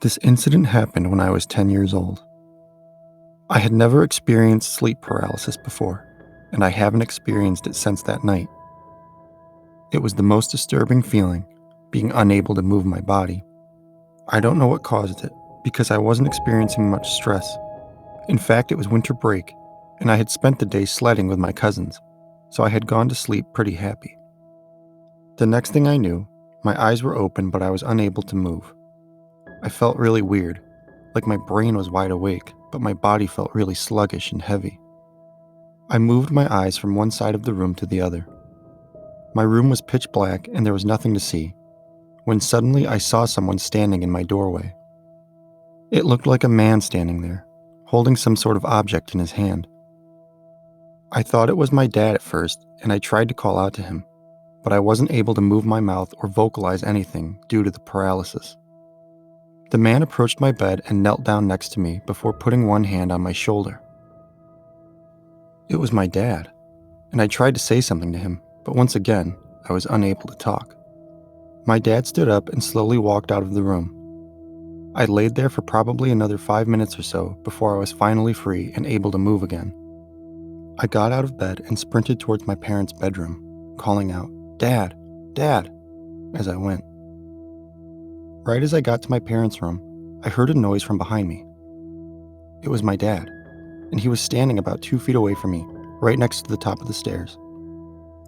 This incident happened when I was 10 years old. I had never experienced sleep paralysis before, and I haven't experienced it since that night. It was the most disturbing feeling, being unable to move my body. I don't know what caused it, because I wasn't experiencing much stress. In fact, it was winter break, and I had spent the day sledding with my cousins, so I had gone to sleep pretty happy. The next thing I knew, my eyes were open, but I was unable to move. I felt really weird, like my brain was wide awake, but my body felt really sluggish and heavy. I moved my eyes from one side of the room to the other. My room was pitch black and there was nothing to see, when suddenly I saw someone standing in my doorway. It looked like a man standing there, holding some sort of object in his hand. I thought it was my dad at first, and I tried to call out to him, but I wasn't able to move my mouth or vocalize anything due to the paralysis. The man approached my bed and knelt down next to me before putting one hand on my shoulder. It was my dad, and I tried to say something to him, but once again, I was unable to talk. My dad stood up and slowly walked out of the room. I laid there for probably another 5 minutes or so before I was finally free and able to move again. I got out of bed and sprinted towards my parents' bedroom, calling out, "Dad, Dad," as I went. Right as I got to my parents' room, I heard a noise from behind me. It was my dad, and he was standing about 2 feet away from me, right next to the top of the stairs.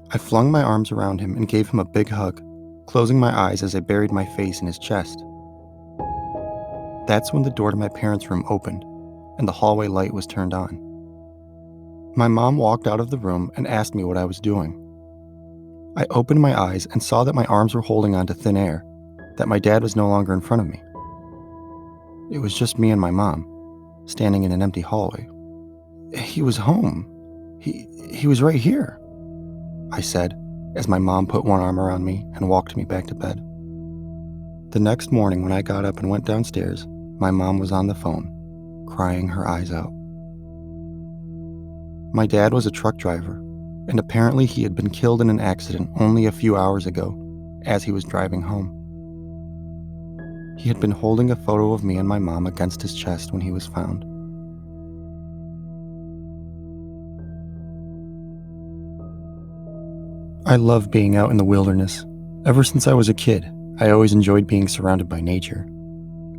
I flung my arms around him and gave him a big hug, closing my eyes as I buried my face in his chest. That's when the door to my parents' room opened, and the hallway light was turned on. My mom walked out of the room and asked me what I was doing. I opened my eyes and saw that my arms were holding onto thin air, that my dad was no longer in front of me. It was just me and my mom, standing in an empty hallway. "He was home. He was right here," I said, as my mom put one arm around me and walked me back to bed. The next morning when I got up and went downstairs, my mom was on the phone, crying her eyes out. My dad was a truck driver, and apparently he had been killed in an accident only a few hours ago, as he was driving home. He had been holding a photo of me and my mom against his chest when he was found. I love being out in the wilderness. Ever since I was a kid, I always enjoyed being surrounded by nature,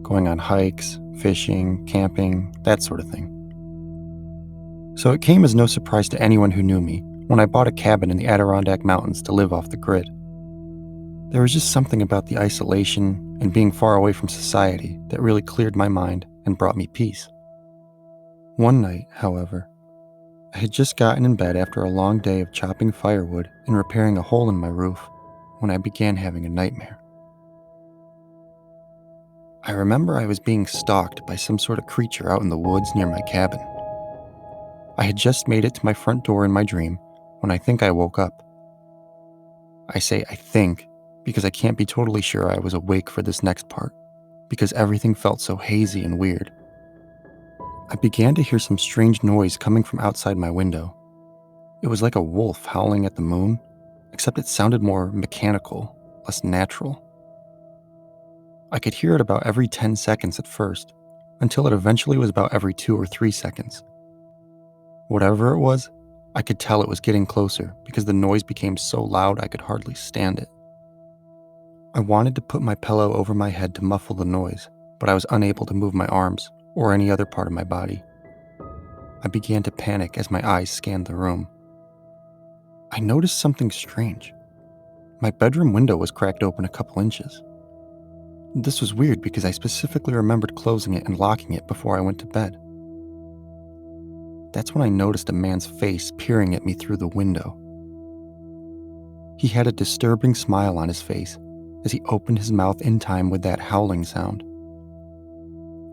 going on hikes, fishing, camping, that sort of thing. So it came as no surprise to anyone who knew me when I bought a cabin in the Adirondack Mountains to live off the grid. There was just something about the isolation and being far away from society that really cleared my mind and brought me peace. One night, however, I had just gotten in bed after a long day of chopping firewood and repairing a hole in my roof when I began having a nightmare. I remember I was being stalked by some sort of creature out in the woods near my cabin. I had just made it to my front door in my dream when I think I woke up. I say I think because I can't be totally sure I was awake for this next part, because everything felt so hazy and weird. I began to hear some strange noise coming from outside my window. It was like a wolf howling at the moon, except it sounded more mechanical, less natural. I could hear it about every 10 seconds at first, until it eventually was about every 2 or 3 seconds. Whatever it was, I could tell it was getting closer because the noise became so loud I could hardly stand it. I wanted to put my pillow over my head to muffle the noise, but I was unable to move my arms or any other part of my body. I began to panic as my eyes scanned the room. I noticed something strange. My bedroom window was cracked open a couple inches. This was weird because I specifically remembered closing it and locking it before I went to bed. That's when I noticed a man's face peering at me through the window. He had a disturbing smile on his face as he opened his mouth in time with that howling sound.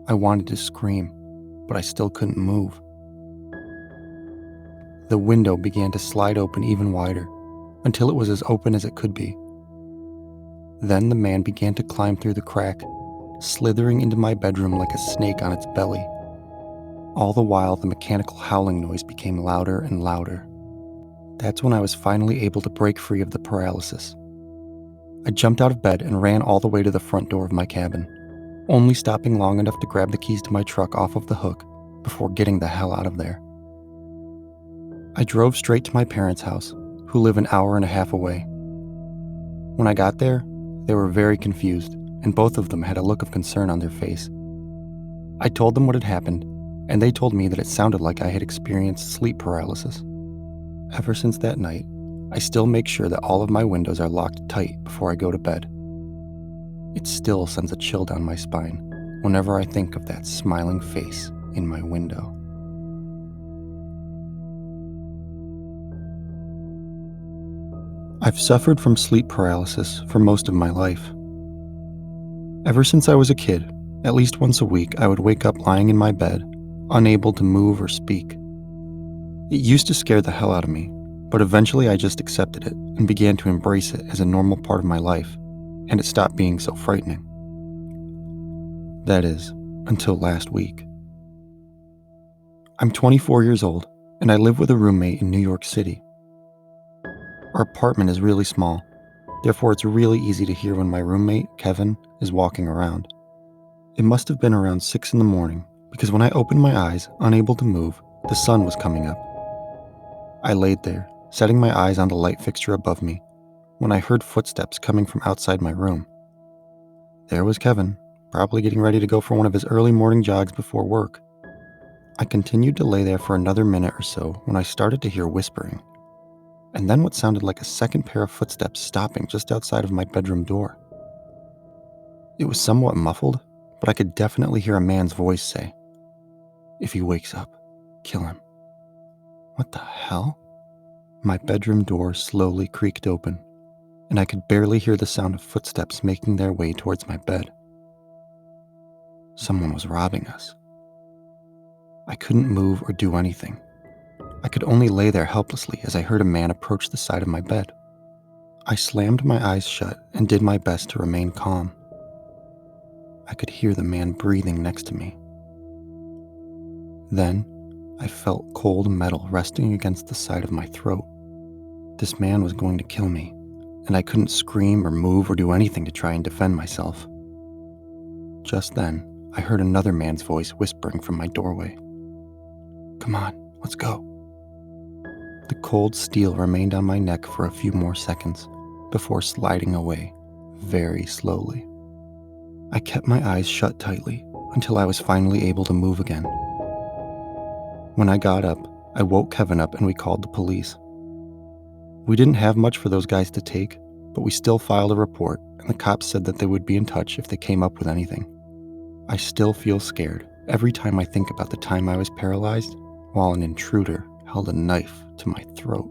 I wanted to scream, but I still couldn't move. The window began to slide open even wider, until it was as open as it could be. Then the man began to climb through the crack, slithering into my bedroom like a snake on its belly. All the while, the mechanical howling noise became louder and louder. That's when I was finally able to break free of the paralysis. I jumped out of bed and ran all the way to the front door of my cabin. only stopping long enough to grab the keys to my truck off of the hook before getting the hell out of there. I drove straight to my parents' house, who live an hour and a half away. When I got there, they were very confused, and both of them had a look of concern on their face. I told them what had happened, and they told me that it sounded like I had experienced sleep paralysis. Ever since that night, I still make sure that all of my windows are locked tight before I go to bed. It still sends a chill down my spine whenever I think of that smiling face in my window. I've suffered from sleep paralysis for most of my life. Ever since I was a kid, at least once a week, I would wake up lying in my bed, unable to move or speak. It used to scare the hell out of me, but eventually I just accepted it and began to embrace it as a normal part of my life, and it stopped being so frightening. That is, until last week. I'm 24 years old, and I live with a roommate in New York City. Our apartment is really small, therefore it's really easy to hear when my roommate, Kevin, is walking around. It must have been around 6 in the morning, because when I opened my eyes, unable to move, the sun was coming up. I laid there, setting my eyes on the light fixture above me, when I heard footsteps coming from outside my room. There was Kevin, probably getting ready to go for one of his early morning jogs before work. I continued to lay there for another minute or so when I started to hear whispering, and then what sounded like a second pair of footsteps stopping just outside of my bedroom door. It was somewhat muffled, but I could definitely hear a man's voice say, "If he wakes up, kill him." What the hell? My bedroom door slowly creaked open, and I could barely hear the sound of footsteps making their way towards my bed. Someone was robbing us. I couldn't move or do anything. I could only lay there helplessly as I heard a man approach the side of my bed. I slammed my eyes shut and did my best to remain calm. I could hear the man breathing next to me. Then, I felt cold metal resting against the side of my throat. This man was going to kill me, and I couldn't scream or move or do anything to try and defend myself. Just then, I heard another man's voice whispering from my doorway. "Come on, let's go." The cold steel remained on my neck for a few more seconds before sliding away very slowly. I kept my eyes shut tightly until I was finally able to move again. When I got up, I woke Kevin up and we called the police. We didn't have much for those guys to take, but we still filed a report, and the cops said that they would be in touch if they came up with anything. I still feel scared every time I think about the time I was paralyzed while an intruder held a knife to my throat.